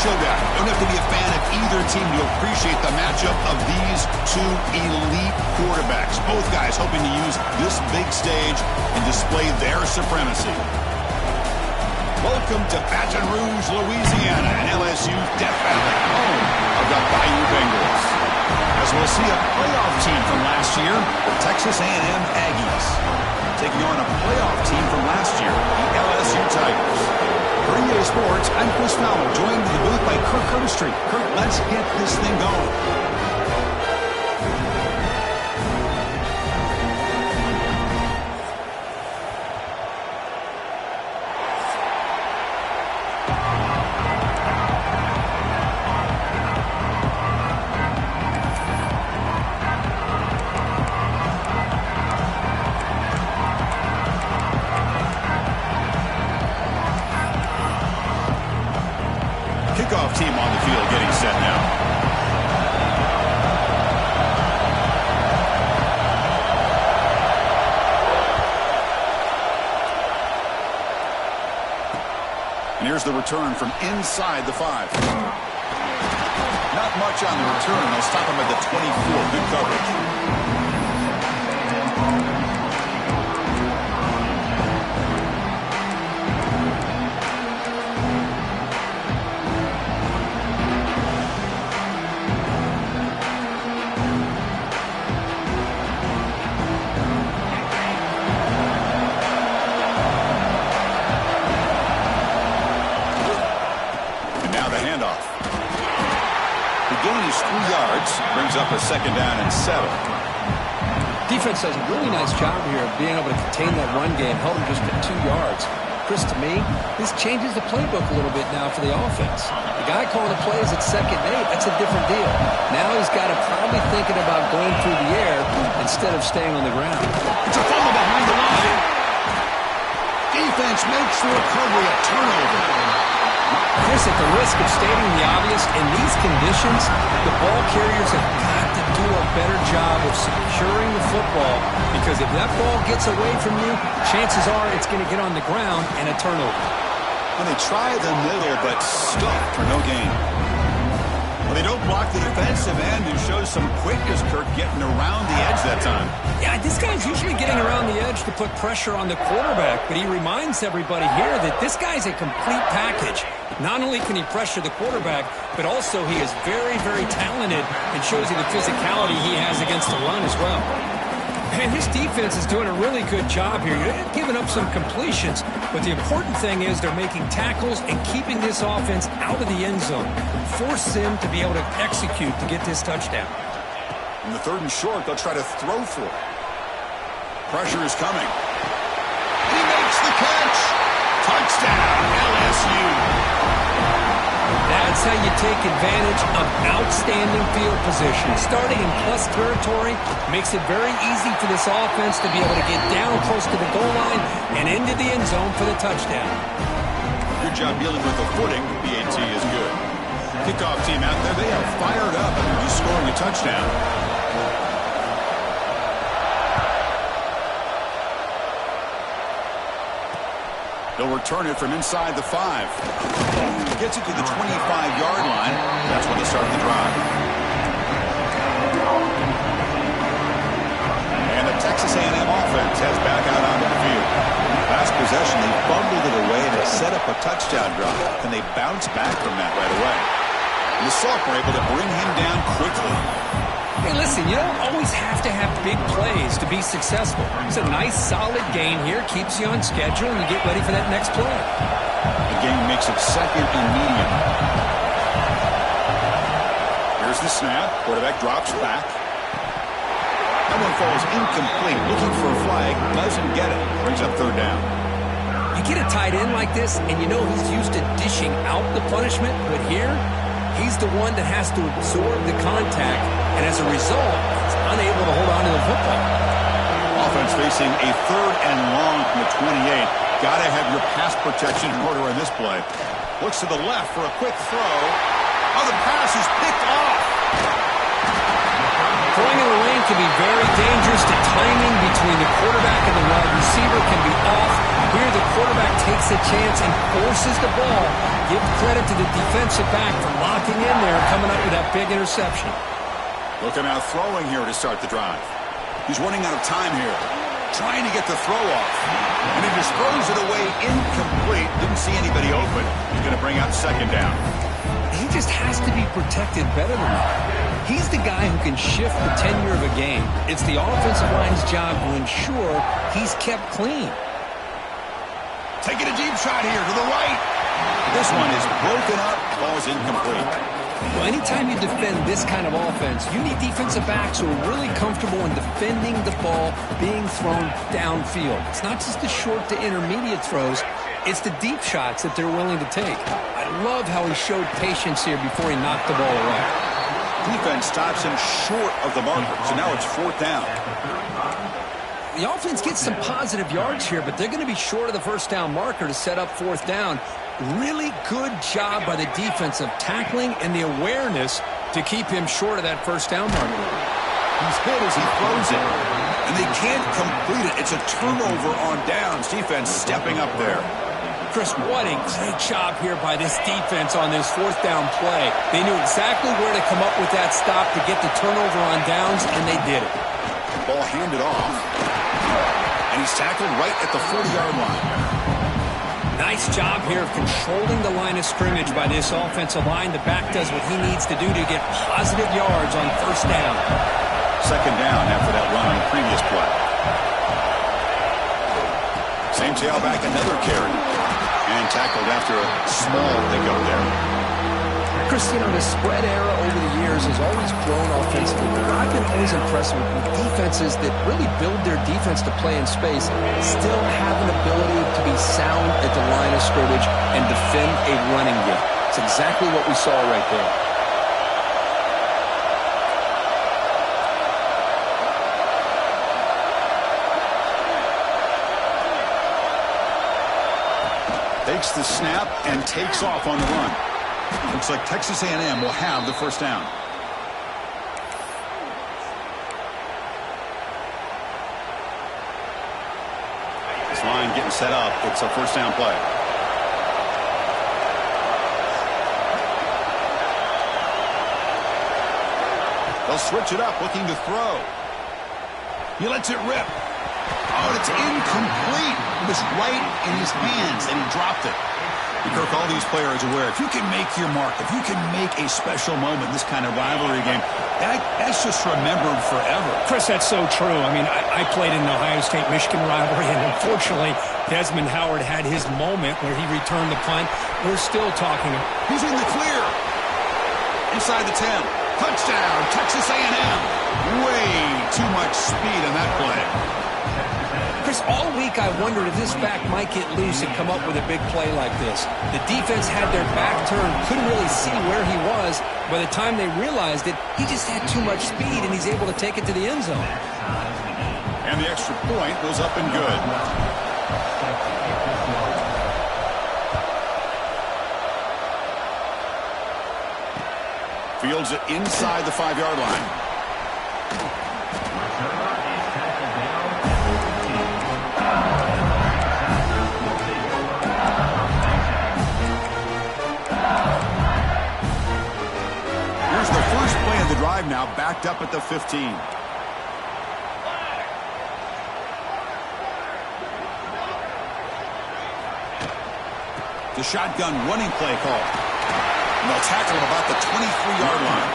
showdown. You don't have to be a fan of either team to appreciate the matchup of these two elite quarterbacks. Both guys hoping to use this big stage and display their supremacy. Welcome to Baton Rouge, Louisiana, and LSU's Death Valley, home of the Bayou Bengals. As we'll see a playoff team from last year, the Texas A&M Aggies, taking on a playoff team from last year, the LSU Tigers. For EA Sports, I'm Chris Fowler, joined in the booth by Kirk Herbstreit. Kirk, let's get this thing going. Kickoff team on the field getting set now. And here's the return from inside the 5. Not much on the return. They'll stop him at the 24. Good coverage. Brings up a 2nd down and 7. Defense does a really nice job here of being able to contain that run game, held him just at 2 yards. Chris, to me, this changes the playbook a little bit now for the offense. The guy calling the plays at 2nd and 8, that's a different deal. Now he's got to probably thinking about going through the air instead of staying on the ground. It's a fumble behind the line. Defense makes the recovery a turnover. Chris, at the risk of stating the obvious, in these conditions, the ball carriers have got to do a better job of securing the football, because if that ball gets away from you, chances are it's going to get on the ground and a turnover. Well, they try the middle, but stuck for no gain. Well, they don't block the defensive end, who shows some quickness, Kirk, getting around the edge that time. Yeah, this guy's usually getting around the edge to put pressure on the quarterback, but he reminds everybody here that this guy's a complete package. Not only can he pressure the quarterback, but also he is very, very talented and shows you the physicality he has against the run as well. And his defense is doing a really good job here. They're giving up some completions, but the important thing is they're making tackles and keeping this offense out of the end zone. Force them to be able to execute to get this touchdown. In the 3rd and short, they'll try to throw for it. Pressure is coming. He makes the catch. Touchdown, LSU. That's how you take advantage of outstanding field position. Starting in plus territory makes it very easy for this offense to be able to get down close to the goal line and into the end zone for the touchdown. Good job dealing with the footing. BAT is good. Kickoff team out there, they are fired up after just scoring a touchdown. They'll return it from inside the 5. Gets it to the 25-yard line. That's when they start the drive. And the Texas A&M offense heads back out onto the field. Last possession, they fumbled it away to set up a touchdown drive. And they bounce back from that right away. And the Sox were able to bring him down quickly. Hey, listen, you don't always have to have big plays to be successful. It's a nice, solid gain here. Keeps you on schedule, and you get ready for that next play. The game makes it 2nd and medium. Here's the snap. Quarterback drops back. That one falls incomplete. Looking for a flag. Doesn't get it. Brings up 3rd down. You get a tight end like this, and you know he's used to dishing out the punishment, but here, he's the one that has to absorb the contact, and as a result, he's unable to hold on to the football. Offense facing a 3rd and long from the 28. Got to have your pass protection in order in this play. Looks to the left for a quick throw. Oh, the pass is picked off. Throwing in the lane can be very dangerous. The timing between the quarterback and the wide receiver can be off. Here, the quarterback takes a chance and forces the ball, give credit to the defensive back for locking in there, coming up with that big interception. Looking out throwing here to start the drive. He's running out of time here. Trying to get the throw off. And he just throws it away incomplete. Didn't see anybody open. He's going to bring up second down. He just has to be protected better than that. He's the guy who can shift the tenure of a game. It's the offensive line's job to ensure he's kept clean. Taking a deep shot here to the right. This one is broken up. Ball's incomplete. Well, anytime you defend this kind of offense, you need defensive backs who are really comfortable in defending the ball being thrown downfield. It's not just the short to intermediate throws. It's the deep shots that they're willing to take. I love how he showed patience here before he knocked the ball away. Defense stops him short of the marker, so now it's fourth down. The offense gets some positive yards here, but they're going to be short of the first down marker to set up fourth down. Really good job by the defense of tackling and the awareness to keep him short of that first down marker. He's hit as he throws it, and they can't complete it. It's a turnover on downs. Defense stepping up there. Chris, what a great job here by this defense on this fourth down play. They knew exactly where to come up with that stop to get the turnover on downs, and they did it. Ball handed off, and he's tackled right at the 40-yard line. Nice job here of controlling the line of scrimmage by this offensive line. The back does what he needs to do to get positive yards on first down. Second down after that run on the previous play. Same tailback, another carry. And tackled after a small pickup there. Chris, you know, the spread era over the years has always grown offensively. But I've been always impressed with defenses that really build their defense to play in space, still have an ability to be sound at the line of scrimmage and defend a running game. It's exactly what we saw right there. Takes the snap and takes off on the run. Looks like Texas A&M will have the first down. This line getting set up. It's a first down play. They'll switch it up, looking to throw. He lets it rip. Oh, it's incomplete. It was right in his hands, and he dropped it. Kirk, all these players are aware, if you can make your mark, if you can make a special moment in this kind of rivalry game, that's just remembered forever. Chris, that's so true. I mean, I played in the Ohio State-Michigan rivalry, and unfortunately, Desmond Howard had his moment where he returned the punt. We're still talking. He's in the clear. Inside the 10. Touchdown, Texas A&M. Way too much speed in that play. Chris, all week I wondered if this back might get loose and come up with a big play like this. The defense had their back turned, couldn't really see where he was. By the time they realized it, he just had too much speed, and he's able to take it to the end zone. And the extra point goes up and good. Fields it inside the 5-yard line. Here's the first play of the drive now, backed up at the 15. The shotgun running play call. And they'll tackle him about the 23-yard line.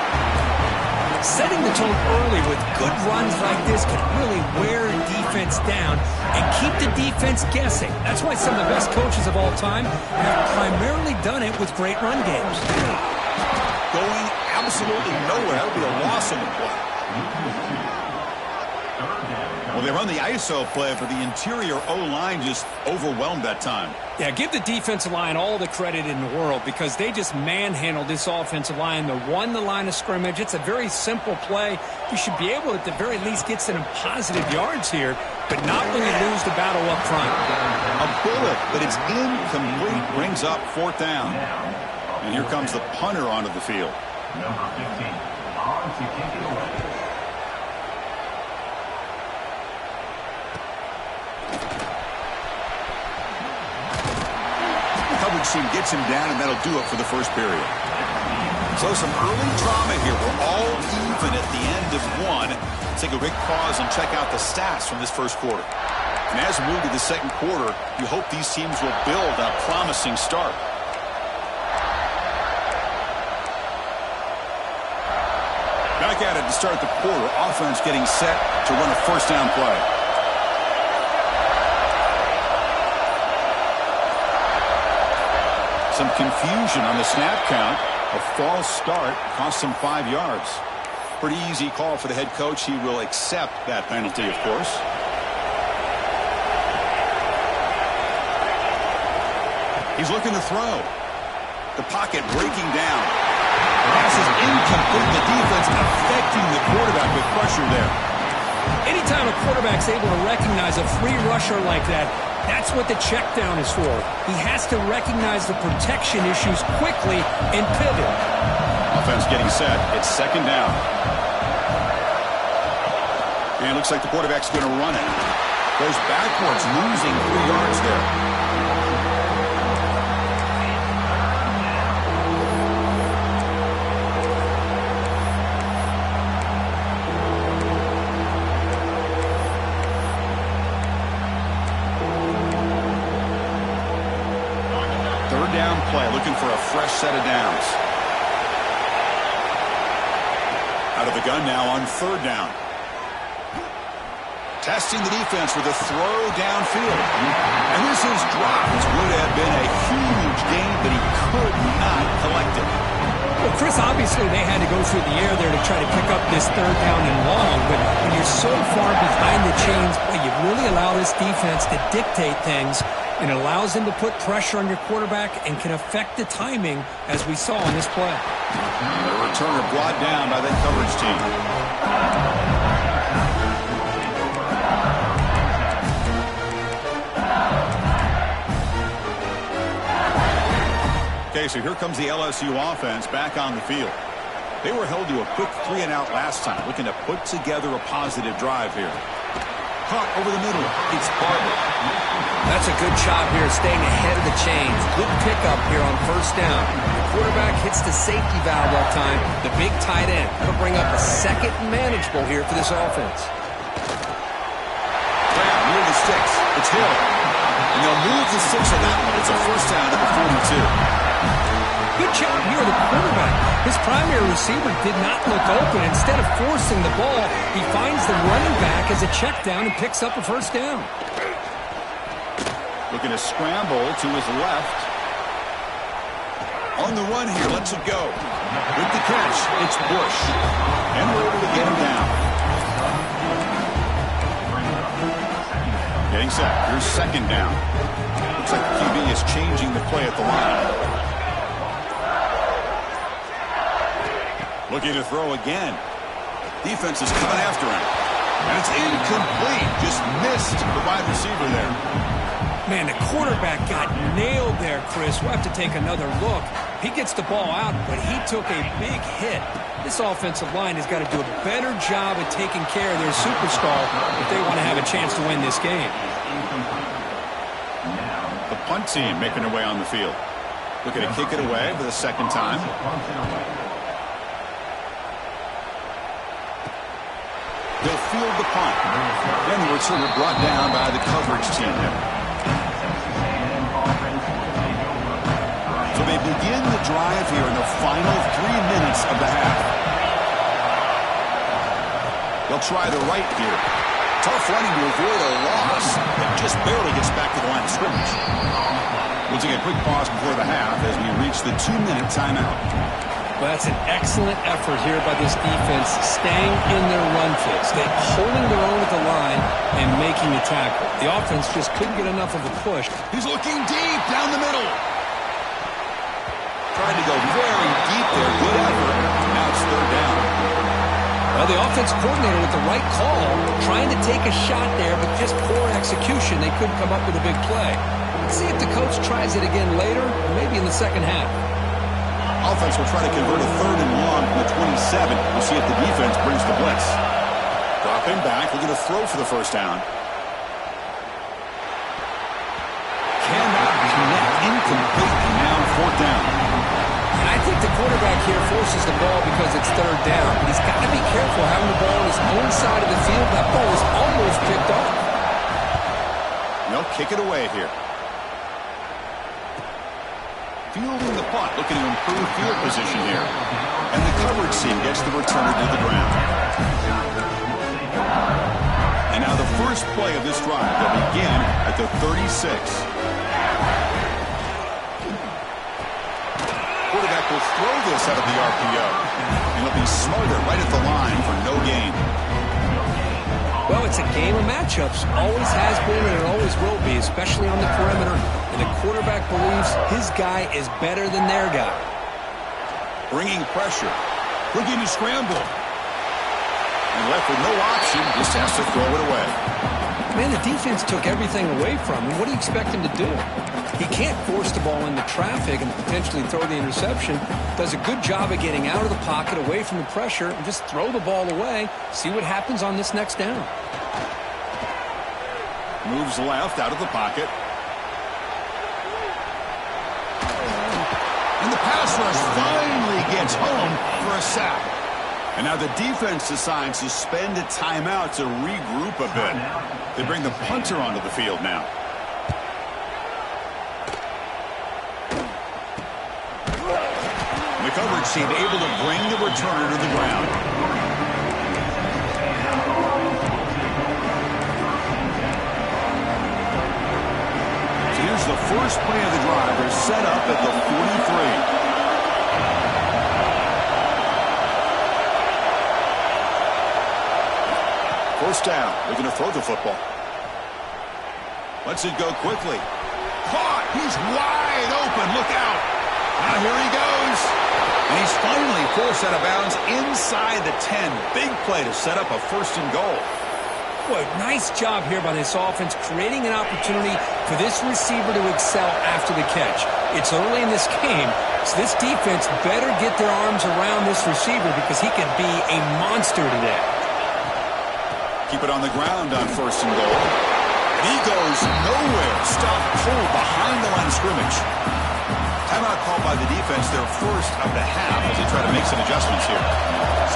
Setting the tone early with good runs like this can really wear a defense down and keep the defense guessing. That's why some of the best coaches of all time have primarily done it with great run games. Going absolutely nowhere. That would be a loss on the play. Well, they run the ISO play, but the interior O-line just overwhelmed that time. Yeah, give the defensive line all the credit in the world because they just manhandled this offensive line. They won the line of scrimmage. It's a very simple play. You should be able to, at the very least, get some positive yards here, but not when you lose the battle up front. A bullet, but it's incomplete, brings up fourth down. And here comes the punter onto the field. Number 15, on to kick it away. team gets him down, and that'll do it for the first period. So some early drama here. We're all even at the end of one. Let's take a quick pause and check out the stats from this first quarter. And as we move to the second quarter, you hope these teams will build on a promising start. Back at it to start the quarter. Offense getting set to run a first down play. Some confusion on the snap count. A false start cost him 5 yards. Pretty easy call for the head coach. He will accept that penalty, of course. He's looking to throw. The pocket breaking down. Pass is incomplete. The defense affecting the quarterback with pressure there. Anytime a quarterback's able to recognize a free rusher like that, that's what the check down is for. He has to recognize the protection issues quickly and pivot. Offense getting set. It's second down. And it looks like the quarterback's going to run it. Goes backwards, losing 3 yards there. Down play, looking for a fresh set of downs. Out of the gun now on third down. Testing the defense with a throw downfield. And this is dropped. Would have been a huge gain, but he could not collect it. Well, Chris, obviously they had to go through the air there to try to pick up this third down and long, but when you're so far behind the chains, boy, you really allow this defense to dictate things, and it allows them to put pressure on your quarterback and can affect the timing, as we saw on this play. The returner brought down by that coverage team. Okay, so here comes the LSU offense back on the field. They were held to a quick 3-and-out last time, looking to put together a positive drive here. Caught over the middle. It's Barber. That's a good job here, staying ahead of the chains. Good pickup here on first down. The quarterback hits the safety valve that time. The big tight end. That'll bring up a second and manageable here for this offense. Down near the sticks. It's Hill. And they'll move the six on that one. It's a first down at the 42. Good job here of the quarterback. His primary receiver did not look open. Instead of forcing the ball, he finds the running back as a check down and picks up a first down. Looking to scramble to his left. On the run here, lets it go. With the catch, it's Bush. And we're able to get him down. Getting set. Here's second down. Looks like the QB is changing the play at the line. Looking to throw again. Defense is coming after him. And it's incomplete. Just missed the wide receiver there. Man, the quarterback got nailed there, Chris. We'll have to take another look. He gets the ball out, but he took a big hit. This offensive line has got to do a better job of taking care of their superstar if they want to have a chance to win this game. The punt team making their way on the field. Looking to kick it away for the second time. They'll field the punt. Then the returner brought down by the coverage team there. So they begin the drive here in the final 3 minutes of the half. They'll try the right here. Tough running to avoid a loss. It just barely gets back to the line of scrimmage. We'll take a quick pause before the half as we reach the 2-minute timeout. Well, that's an excellent effort here by this defense, staying in their run fix. They're holding their own at the line and making the tackle. The offense just couldn't get enough of a push. He's looking deep down the middle. Trying to go very deep there. Good effort. Now it's third down. Well, the offense coordinator with the right call, trying to take a shot there, but just poor execution. They couldn't come up with a big play. Let's see if the coach tries it again later, or maybe in the second half. Offense will try to convert a third and long from the 27. We'll see if the defense brings the blitz. Dropping back, looking to throw for the first down. Cannot connect, incomplete, and now fourth down. And I think the quarterback here forces the ball because it's third down. But he's got to be careful having the ball on his own side of the field. That ball is almost picked off. They'll kick it away here. Fielding the punt, looking to improve field position here. And the coverage team gets the returner to the ground. And now the first play of this drive will begin at the 36. Quarterback will throw this out of the RPO. And he'll be smarter right at the line for no gain. Well, it's a game of matchups. Always has been and it always will be, especially on the perimeter. And the quarterback believes his guy is better than their guy. Bringing pressure. Looking to scramble. And left with no option, just has to throw it away. Man, the defense took everything away from him. What do you expect him to do? He can't force the ball into traffic and potentially throw the interception. Does a good job of getting out of the pocket, away from the pressure, and just throw the ball away. See what happens on this next down. Moves left out of the pocket. And the pass rush finally gets home for a sack. And now the defense decides to spend a timeout to regroup a bit. They bring the punter onto the field now. The coverage team able to bring the returner to the ground. So here's the first play of the drive. They're set up at the 43. First down. They're going to throw the football. Lets it go quickly. Caught. He's wide open. Look out. Now here he goes. And he's finally forced out of bounds inside the 10. Big play to set up a first and goal. Boy, nice job here by this offense, creating an opportunity for this receiver to excel after the catch. It's early in this game, so this defense better get their arms around this receiver because he could be a monster today. Keep it on the ground on first and goal. And he goes nowhere. Stopped cold behind the line of scrimmage. Timeout called by the defense, their first of the half as they try to make some adjustments here.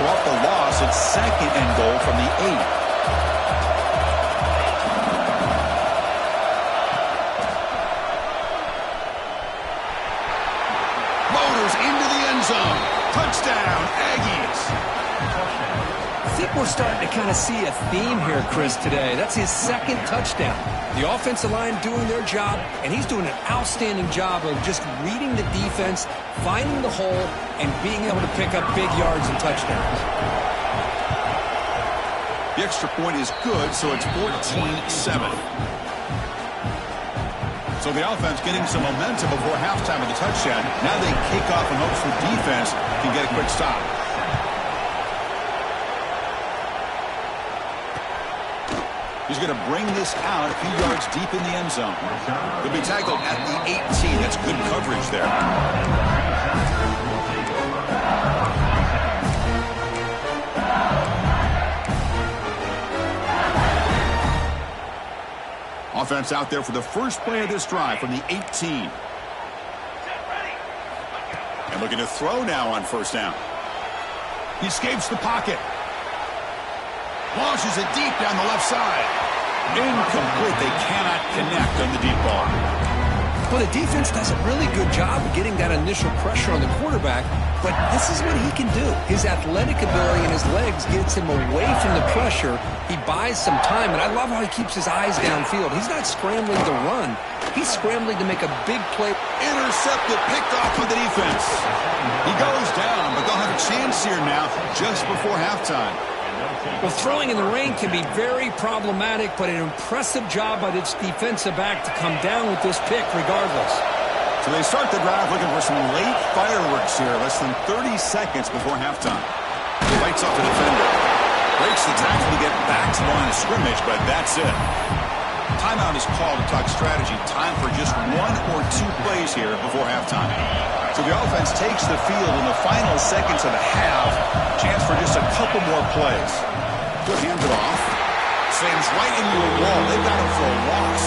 So off the loss, it's second and goal from the 8. Motors into the end zone. Touchdown, Aggies. I think we're starting to kind of see a theme here, Chris, today. That's his second touchdown. The offensive line doing their job, and he's doing an outstanding job of just reading the defense, finding the hole, and being able to pick up big yards and touchdowns. The extra point is good, so it's 14-7. So the offense getting some momentum before halftime of the touchdown. Now they kick off in hopes the defense can get a quick stop. He's going to bring this out a few yards deep in the end zone. He'll be tackled at the 18. That's good coverage there. Offense out there for the first play of this drive from the 18. And looking to throw now on first down. He escapes the pocket. Launches it deep down the left side. Incomplete. They cannot connect on the deep ball. Well, the defense does a really good job of getting that initial pressure on the quarterback, but this is what he can do. His athletic ability and his legs gets him away from the pressure. He buys some time, and I love how he keeps his eyes downfield. He's not scrambling to run. He's scrambling to make a big play. Intercepted, picked off by the defense. He goes down, but they'll have a chance here now just before halftime. Well, throwing in the rain can be very problematic, but an impressive job by this defensive back to come down with this pick regardless. So they start the drive looking for some late fireworks here, less than 30 seconds before halftime. He fights off the defender. Breaks the tackle to get back to the line of scrimmage, but that's it. Timeout is called to talk strategy. Time for just one or two plays here before halftime. So the offense takes the field in the final seconds of the half. Chance for just a couple more plays. Good hands it off. Slams right into a wall. They've got him for a loss.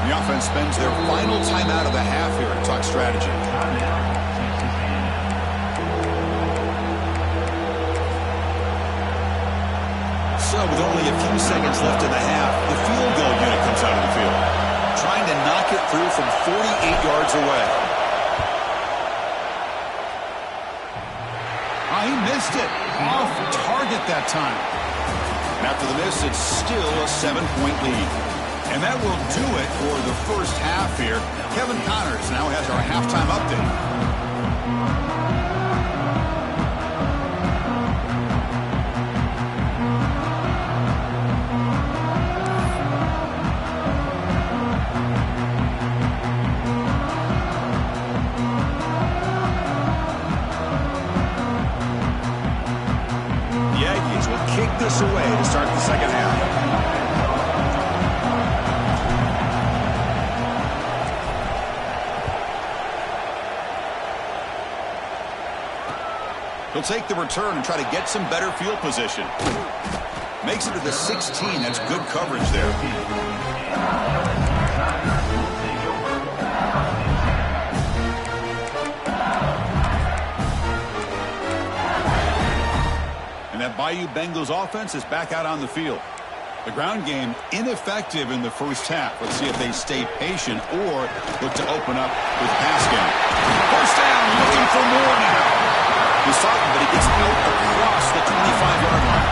The The offense spends their final timeout of the half here to talk strategy. So with only a few seconds left in the half, the field goal unit comes out of the field, trying to knock it through from 48 yards away. Oh, he missed it. Off target that time. And after the miss, it's still a 7-point lead. And that will do it for the first half here. Kevin Connors now has our halftime update. Kick this away to start the second half. He'll take the return and try to get some better field position. Makes it to the 16. That's good coverage there. And that Bayou Bengals offense is back out on the field. The ground game ineffective in the first half. Let's see if they stay patient or look to open up with the pass game. First down, looking for more now. He's talking, but he gets out across the 25-yard line.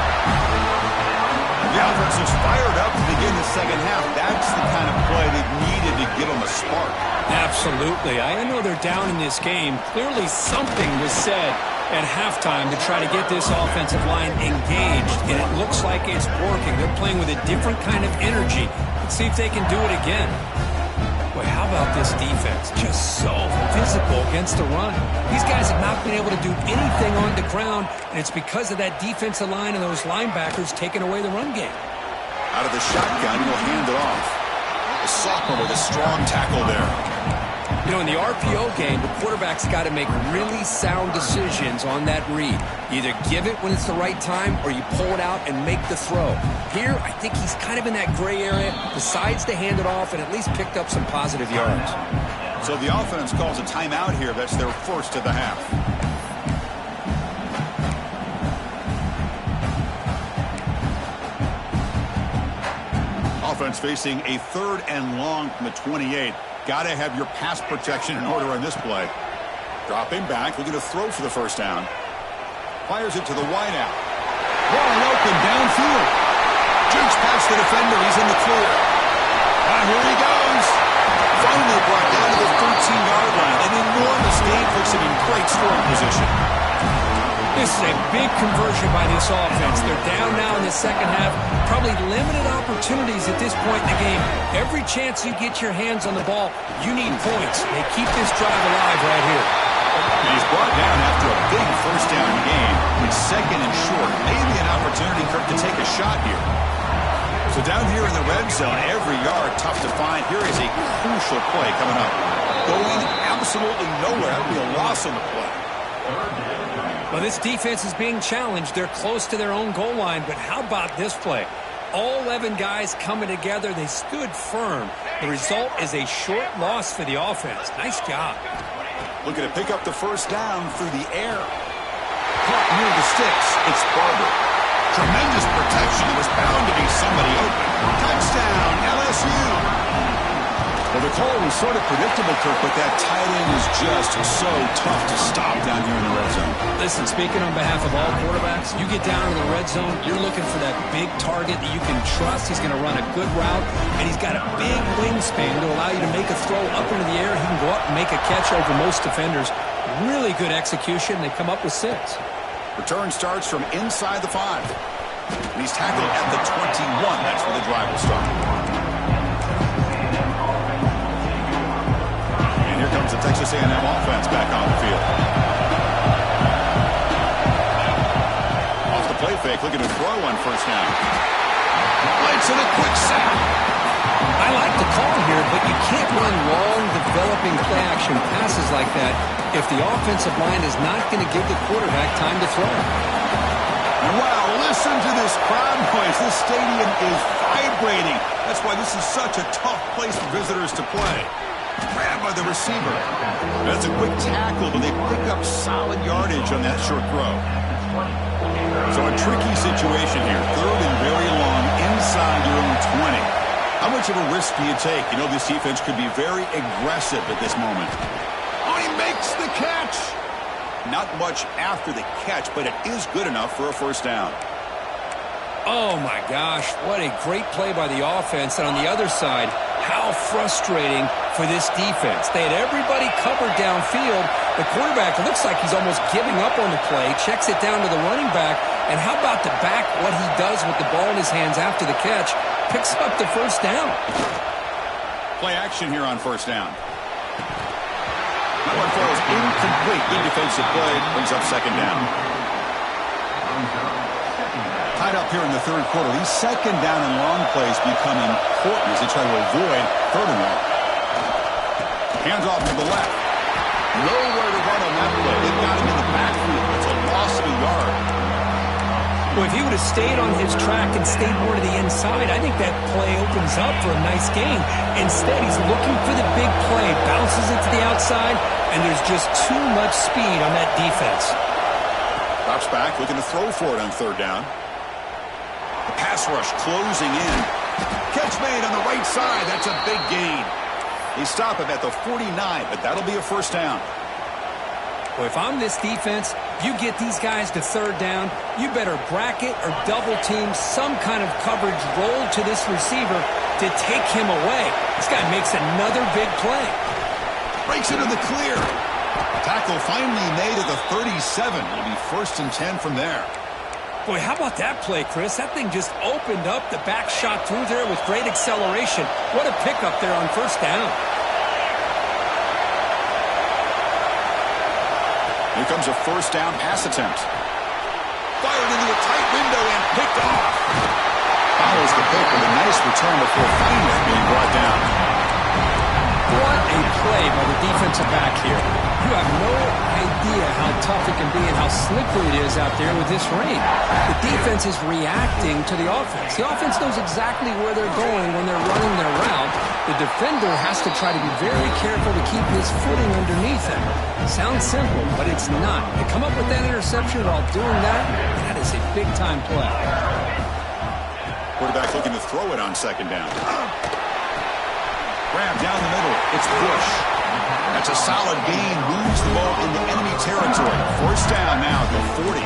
The offense is fired up to begin the second half. That's the kind of play they needed to give them a spark. Absolutely. I know they're down in this game. Clearly something was said at halftime to try to get this offensive line engaged, and it looks like it's working. They're playing with a different kind of energy. Let's see if they can do it again. Boy, how about this defense? Just so physical against the run. These guys have not been able to do anything on the ground, and it's because of that defensive line and those linebackers taking away the run game. Out of the shotgun, he'll hand it off. The sophomore with a strong tackle there. You know, in the RPO game, the quarterback's got to make really sound decisions on that read. You either give it when it's the right time or you pull it out and make the throw. Here, I think he's kind of in that gray area, decides to hand it off and at least picked up some positive yards. So the offense calls a timeout here. That's their first of the half. Offense facing a 3rd and long from the 28. Got to have your pass protection in order on this play. Dropping back, looking to throw for the first down. Fires it to the wideout. Wide open downfield. Jukes past the defender. He's in the clear. Here he goes. Finally brought down to the 13-yard line. An enormous gain puts him in great scoring position. This is a big conversion by this offense. They're down now in the second half. Probably limited opportunities at this point in the game. Every chance you get your hands on the ball, you need points. They keep this drive alive right here. He's brought down after a big first down gain. It's 2nd and short. Maybe an opportunity for him to take a shot here. So down here in the red zone, every yard tough to find. Here is a crucial play coming up. Going absolutely nowhere. That would be a loss on the play. Well, this defense is being challenged. They're close to their own goal line, but how about this play? All 11 guys coming together. They stood firm. The result is a short loss for the offense. Nice job. Looking to pick up the first down through the air. Caught near the sticks. It's Barber. Tremendous protection. There was bound to be somebody open. Touchdown, LSU. Well, the call was sort of predictable, Kirk, but that tight end is just so tough to stop down here in the red zone. Listen, speaking on behalf of all quarterbacks, you get down in the red zone, you're looking for that big target that you can trust. He's going to run a good route, and he's got a big wingspan to allow you to make a throw up into the air. He can go up and make a catch over most defenders. Really good execution. They come up with 6. Return starts from inside the 5. And he's tackled at the 21. That's where the drive will start. Here comes the Texas A&M offense back on the field. Off the play fake, looking to throw on first down. Blitz and a quick sack. I like the call here, but you can't run long, developing play-action passes like that if the offensive line is not going to give the quarterback time to throw. And wow, listen to this crowd noise. This stadium is vibrating. That's why this is such a tough place for visitors to play. Grabbed by the receiver. That's a quick tackle, but they pick up solid yardage on that short throw. So a tricky situation here. Third and very long inside your own 20. How much of a risk do you take? You know, this defense could be very aggressive at this moment. Oh, he makes the catch. Not much after the catch, but it is good enough for a first down. Oh, my gosh. What a great play by the offense. And on the other side, how frustrating for this defense. They had everybody covered downfield. The quarterback looks like he's almost giving up on the play, checks it down to the running back, and how about the back, what he does with the ball in his hands after the catch, picks up the first down. Play action here on first down. That one falls incomplete. Good defensive play, brings up second down. Tied up here in the third quarter. These second down and long plays become important as they try to avoid third and long. Hands off to the left. Nowhere to run on that play. They've got him in the backfield. It's a loss of a yard. Well, if he would have stayed on his track and stayed more to the inside, I think that play opens up for a nice gain. Instead, he's looking for the big play, bounces it to the outside, and there's just too much speed on that defense. Drops back, looking to throw for it on third down. The pass rush closing in. Catch made on the right side. That's a big gain. They stop him at the 49, but that'll be a first down. Well, if I'm this defense, you get these guys to third down, you better bracket or double team some kind of coverage roll to this receiver to take him away. This guy makes another big play. Breaks into the clear. Tackle finally made at the 37. It'll be first and 10 from there. Boy, how about that play, Chris? That thing just opened up. The back shot through there with great acceleration. What a pickup there on first down. Here comes a first down pass attempt. Fired into a tight window and picked off. Follows the pick with a nice return before finally being brought down. What a play by the defensive back here. You have no idea how tough it can be and how slippery it is out there with this rain. The defense is reacting to the offense. The offense knows exactly where they're going when they're running their route. The defender has to try to be very careful to keep his footing underneath him. Sounds simple, but it's not. To come up with that interception while doing that, that is a big-time play. Quarterback looking to throw it on second down. Grab down the middle. It's Bush. That's a solid gain. Moves the ball into enemy territory. First down now at the 40.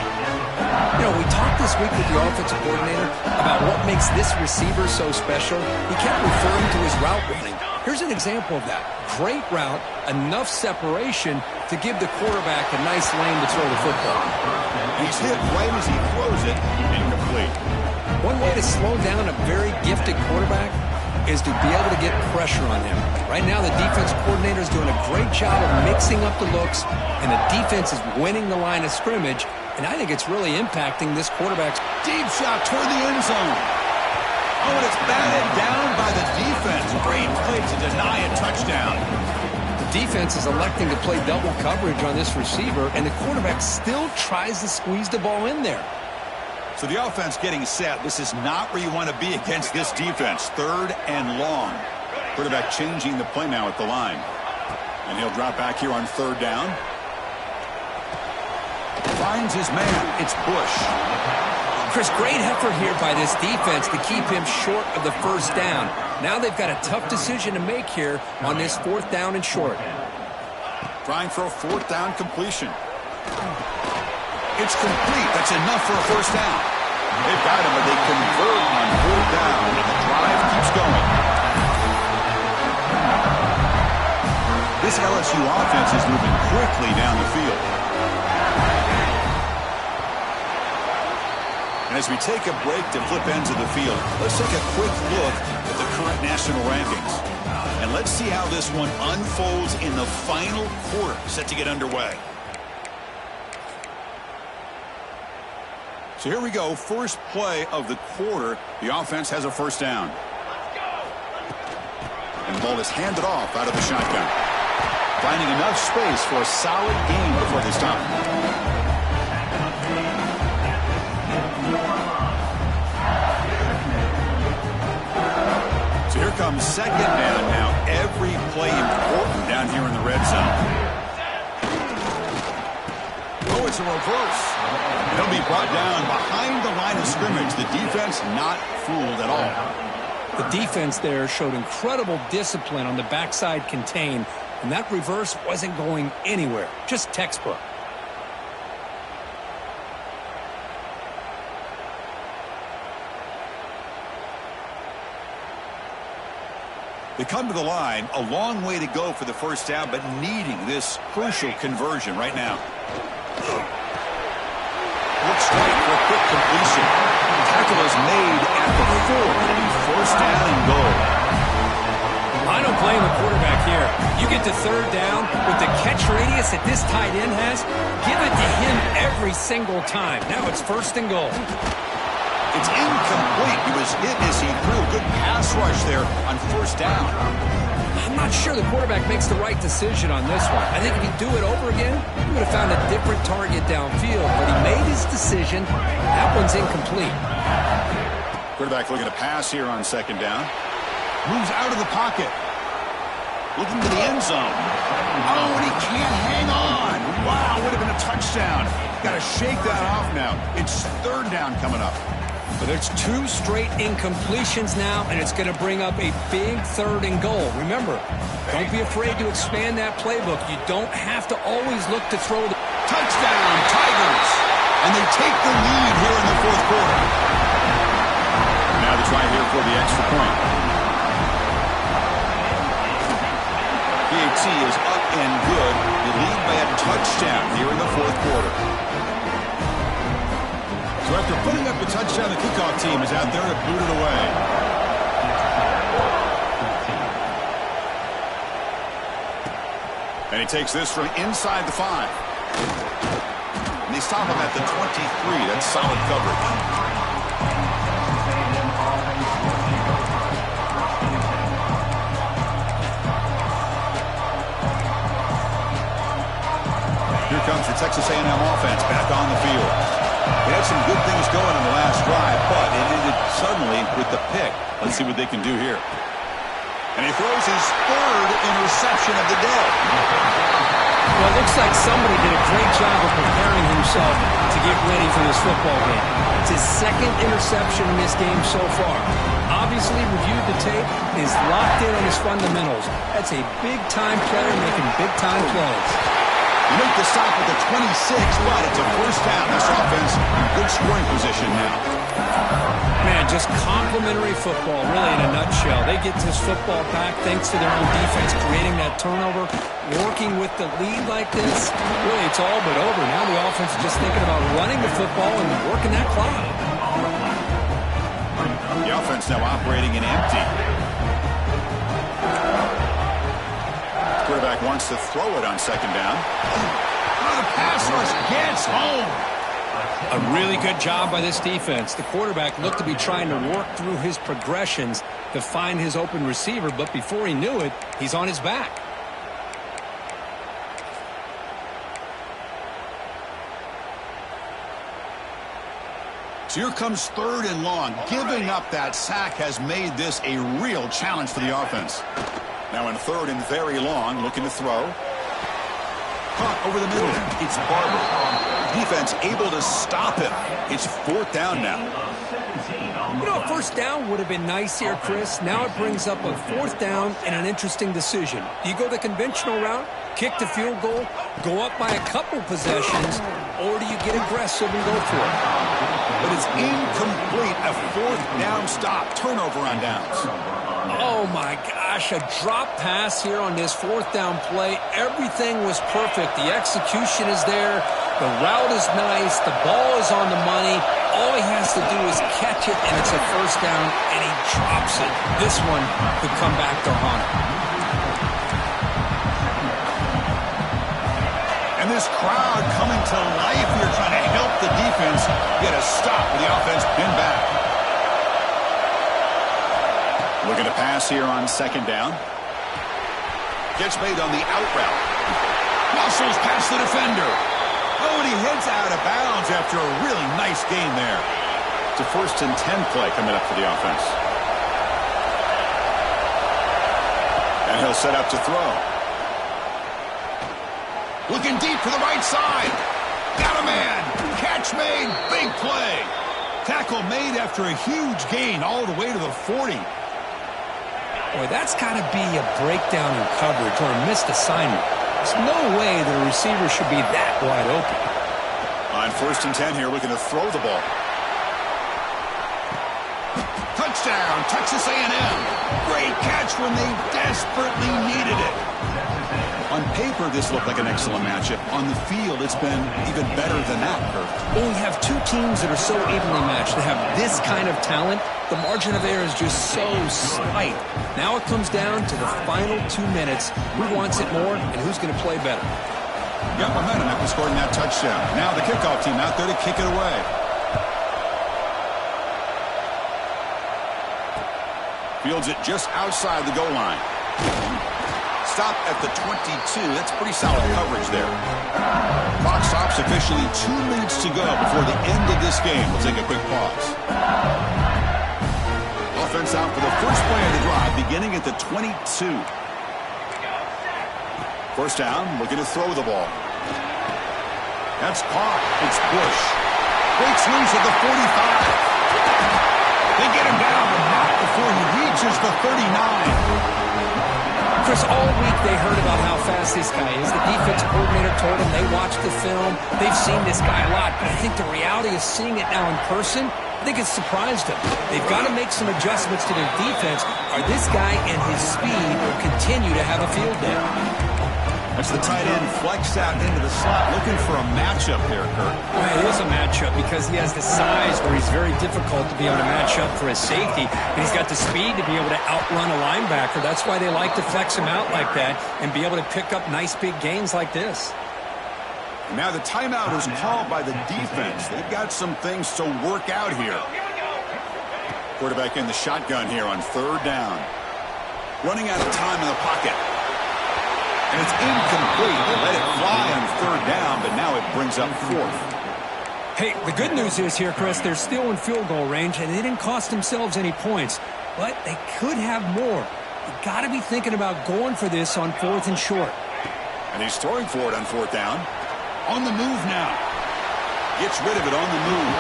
You know, we talked this week with the offensive coordinator about what makes this receiver so special. He kept referring to his route running. Here's an example of that. Great route, enough separation to give the quarterback a nice lane to throw the football. He's hit right as he throws it. Incomplete. One way to slow down a very gifted quarterback is to be able to get pressure on him. Right now, the defensive coordinator is doing a great job of mixing up the looks, and the defense is winning the line of scrimmage, and I think it's really impacting this quarterback's Deep shot toward the end zone. Oh, and it's batted down by the defense. Great play to deny a touchdown. The defense is electing to play double coverage on this receiver, and the quarterback still tries to squeeze the ball in there. So the offense getting set. This is not where you want to be against this defense. Third and long. Quarterback changing the play now at the line. And he'll drop back here on third down. Finds his man. It's Bush. Chris, great effort here by this defense to keep him short of the first down. Now they've got a tough decision to make here on this fourth down and short. Trying for a fourth down completion. It's complete. That's enough for a first down. They've got him, but they convert on fourth down, and the drive keeps going. This LSU offense is moving quickly down the field. And as we take a break to flip ends of the field, let's take a quick look at the current national rankings. And let's see how this one unfolds in the final quarter, set to get underway. So here we go, first play of the quarter. The offense has a first down. And the ball is handed off out of the shotgun. Finding enough space for a solid gain before they stop. comes second down now. Every play important down here in the red zone. Oh, it's a reverse. He'll be brought down behind the line of scrimmage. The defense not fooled at all. The defense there showed incredible discipline on the backside contain, and that reverse wasn't going anywhere. Just textbook. They come to the line, a long way to go for the first down, but needing this crucial conversion right now. Looks right for a quick completion. The tackle is made at the 4. It'll be first down and goal. I don't blame the quarterback here. You get to third down with the catch radius that this tight end has, give it to him every single time. Now it's first and goal. It's incomplete. He was hit as he threw. Good pass rush there on first down. I'm not sure the quarterback makes the right decision on this one. I think if he'd do it over again, he would have found a different target downfield. But he made his decision. That one's incomplete. Quarterback looking to pass here on second down. Moves out of the pocket. Looking to the end zone. Oh, and he can't hang on. Wow, would have been a touchdown. Got to shake that off now. It's third down coming up. But there's 2 straight incompletions now, and it's going to bring up a big third and goal. Remember, don't be afraid to expand that playbook. You don't have to always look to throw the touchdown, Tigers. And they take the lead here in the fourth quarter. Now they try here for the extra point. PAT is up and good. You lead by a touchdown here in the fourth quarter. So after putting up the touchdown, the kickoff team is out there to boot it away. And he takes this from inside the 5. And they stop him at the 23. That's solid coverage. Here comes the Texas A&M offense back on the field. They had some good things going on the last drive, but it ended suddenly with the pick. Let's see what they can do here. And he throws his 3rd interception of the day. Well, it looks like somebody did a great job of preparing himself to get ready for this football game. It's his 2nd interception in this game so far. Obviously reviewed the tape, is locked in on his fundamentals. That's a big-time player making big-time plays. Make the stop at the 26, but it's a first down. This offense in good scoring position now. Man, just complimentary football, really in a nutshell. They get this football back thanks to their own defense, creating that turnover, working with the lead like this. Really, it's all but over. Now the offense is just thinking about running the football and working that clock. The offense now operating in empty. Quarterback wants to throw it on second down. Oh, the pass rush gets home. A really good job by this defense. The quarterback looked to be trying to work through his progressions to find his open receiver, but before he knew it, he's on his back. So here comes 3rd and long. Giving up that sack has made this a real challenge for the offense. Now in 3rd and very long, looking to throw. Caught over the middle. It's Barber. Defense able to stop him. It's 4th down now. You know, a first down would have been nice here, Chris. Now it brings up a 4th down and an interesting decision. Do you go the conventional route, kick the field goal, go up by a couple possessions, or do you get aggressive and go for it? But it's incomplete. A 4th down stop. Turnover on downs. Oh, my gosh, a drop pass here on this 4th down play. Everything was perfect. The execution is there. The route is nice. The ball is on the money. All he has to do is catch it, and it's a first down, and he drops it. This one could come back to haunt him. And this crowd coming to life here, trying to help the defense get a stop with the offense pinned back. Looking to pass here on second down. Gets made on the out route. Muscles past the defender. Oh, and he heads out of bounds after a really nice game there. It's a 1st and 10 play coming up for the offense. He'll set up to throw. Looking deep for the right side. Got a man. Catch made. Big play. Tackle made after a huge gain all the way to the 40. Boy, that's got to be a breakdown in coverage or a missed assignment. There's no way that a receiver should be that wide open. On 1st and 10 here, looking to throw the ball. Touchdown, Texas A&M. Great catch when they desperately needed it. On paper, this looked like an excellent matchup. On the field, it's been even better than that, Kirk. When we have two teams that are so evenly matched, that have this kind of talent, the margin of error is just so slight. Now it comes down to the final 2 minutes. Who wants it more and who's going to play better? Got momentum after scoring that touchdown. Now the kickoff team out there to kick it away. Fields it just outside the goal line. Stop at the 22. That's pretty solid coverage there. Clock stops officially. 2 minutes to go before the end of this game. We'll take a quick pause. Offense out for the first play of the drive, beginning at the 22. First down, looking to throw the ball. That's caught. It's Bush. Breaks loose at the 45. They get him down, but not before he reaches the 39. Chris, all week they heard about how fast this guy is. The defense coordinator told them they watched the film. They've seen this guy a lot. But I think the reality of seeing it now in person, I think it's surprised them. They've got to make some adjustments to their defense, or this guy and his speed will continue to have a field day. That's the tight end flexed out into the slot, looking for a matchup there, Kirk. Well, it is a matchup because he has the size where he's very difficult to be able to match up for his safety. And he's got the speed to be able to outrun a linebacker. That's why they like to flex him out like that and be able to pick up nice big gains like this. Now the timeout is called by the defense. They've got some things to work out here. Quarterback in the shotgun here on 3rd down. Running out of time in the pocket. And it's incomplete. They let it fly on 3rd down, but now it brings up 4th. Hey, the good news is here, Chris, they're still in field goal range, and they didn't cost themselves any points. But they could have more. You've got to be thinking about going for this on 4th and short. And he's throwing for it on 4th down. On the move now. Gets rid of it on the move.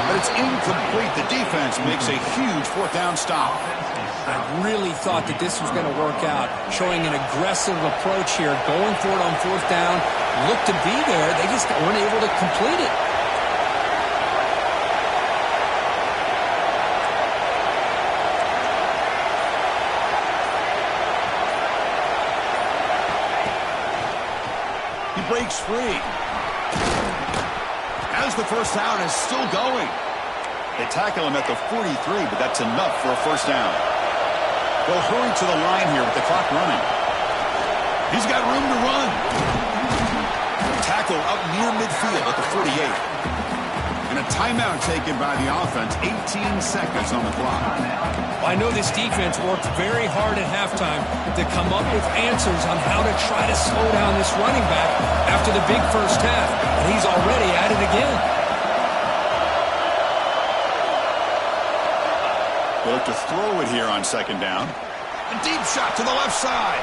But it's incomplete. The defense makes a huge 4th down stop. I really thought that this was going to work out, showing an aggressive approach here, going for it on 4th down. Looked to be there. They just weren't able to complete it. He breaks free. As the first down is still going. They tackle him at the 43, but that's enough for a 1st down. They'll hurry to the line here with the clock running. He's got room to run. Tackle up near midfield at the 48. And a timeout taken by the offense. 18 seconds on the clock. I know this defense worked very hard at halftime to come up with answers on how to try to slow down this running back after the big first half. And he's already at it again. They look to throw it here on 2nd down. A deep shot to the left side.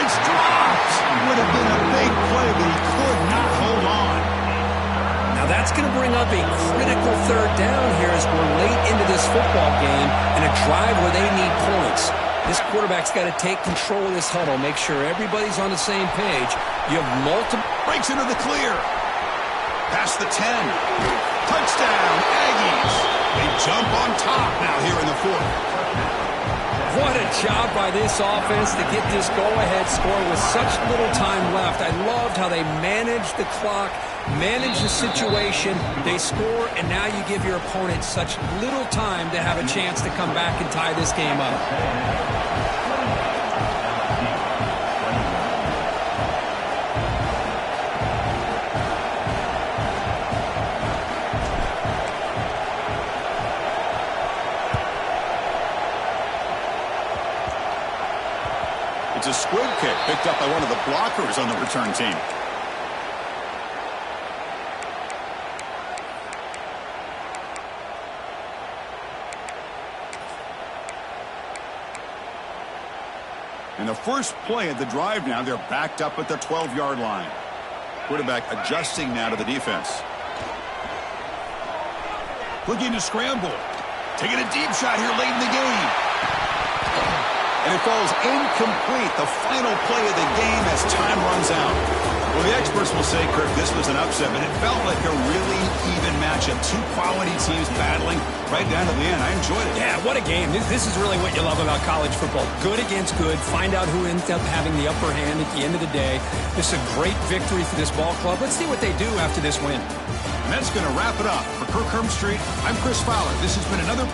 It's dropped. Would have been a big play, but he could not hold on. Now that's going to bring up a critical 3rd down here as we're late into this football game and a drive where they need points. This quarterback's got to take control of this huddle, make sure everybody's on the same page. You have multiple... Breaks into the clear. Past the 10. Touchdown, Aggies. They jump on top now here in the 4th. What a job by this offense to get this go-ahead score with such little time left. I loved how they managed the clock, managed the situation. They score, and now you give your opponent such little time to have a chance to come back and tie this game up. It's a squib kick picked up by one of the blockers on the return team. And the first play of the drive now, they're backed up at the 12-yard line. Quarterback adjusting now to the defense. Looking to scramble. Taking a deep shot here late in the game. And it falls incomplete. The final play of the game as time runs out. Well, the experts will say, Kirk, this was an upset, but it felt like a really even matchup. Two quality teams battling right down to the end. I enjoyed it. Yeah, what a game. This is really what you love about college football. Good against good. Find out who ends up having the upper hand at the end of the day. This is a great victory for this ball club. Let's see what they do after this win. And that's going to wrap it up. For Kirk Hermstreet, I'm Chris Fowler. This has been another